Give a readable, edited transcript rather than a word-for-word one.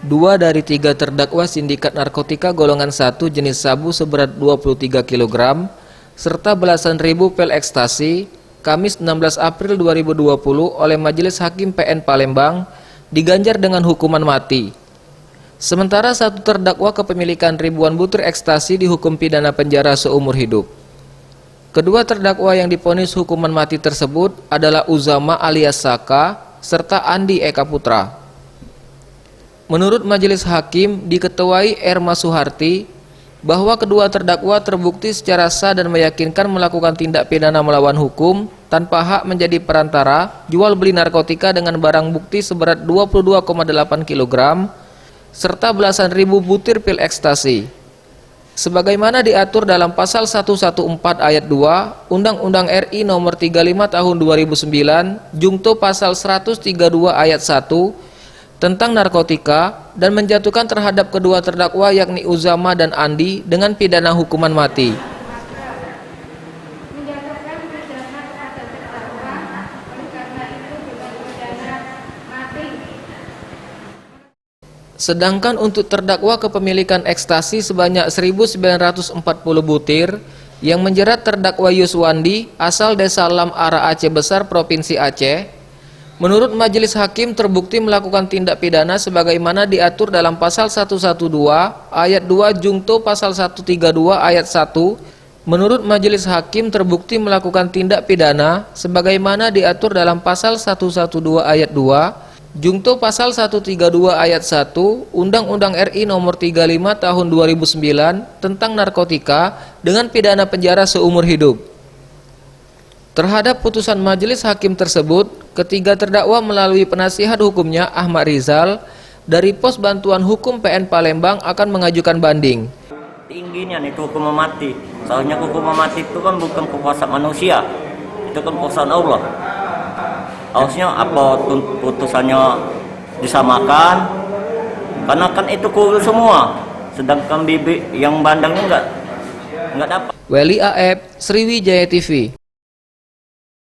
Dua dari tiga terdakwa sindikat narkotika golongan 1 jenis sabu seberat 23 kg, serta belasan ribu pil ekstasi, Kamis 16 April 2020 oleh Majelis Hakim PN Palembang diganjar dengan hukuman mati. Sementara satu terdakwa kepemilikan ribuan butir ekstasi dihukum pidana penjara seumur hidup. Kedua terdakwa yang divonis hukuman mati tersebut adalah Uzama alias Saka serta Andi Eka Putra. Menurut Majelis Hakim diketuai Erma Suharti bahwa kedua terdakwa terbukti secara sah dan meyakinkan melakukan tindak pidana melawan hukum tanpa hak menjadi perantara jual beli narkotika dengan barang bukti seberat 22,8 kg serta belasan ribu butir pil ekstasi. Sebagaimana diatur dalam pasal 114 ayat 2 Undang-Undang RI nomor 35 tahun 2009 jungto pasal 132 ayat 1 tentang narkotika dan menjatuhkan terhadap kedua terdakwa yakni Uzama dan Andi dengan pidana hukuman mati. Sedangkan untuk terdakwa kepemilikan ekstasi sebanyak 1940 butir yang menjerat terdakwa Yuswandi asal Desa Lam Ara Aceh Besar Provinsi Aceh, menurut Majelis Hakim terbukti melakukan tindak pidana sebagaimana diatur dalam pasal 112 ayat 2 jungto pasal 132 ayat 1. Menurut Majelis Hakim terbukti melakukan tindak pidana sebagaimana diatur dalam pasal 112 ayat 2 jungto pasal 132 ayat 1 Undang-Undang RI nomor 35 tahun 2009 tentang narkotika dengan pidana penjara seumur hidup. Terhadap putusan Majelis Hakim tersebut, ketiga terdakwa melalui penasihat hukumnya Ahmad Rizal dari Pos Bantuan Hukum PN Palembang akan mengajukan banding. Tingginya itu hukuman mati. Soalnya hukuman mati itu kan bukan kekuasaan manusia, itu kan kekuasaan Allah. Harusnya apa putusannya disamakan, karena kan itu kurus semua, sedangkan bibik yang bandangnya enggak dapat. Weli Aeb, Sriwijaya TV.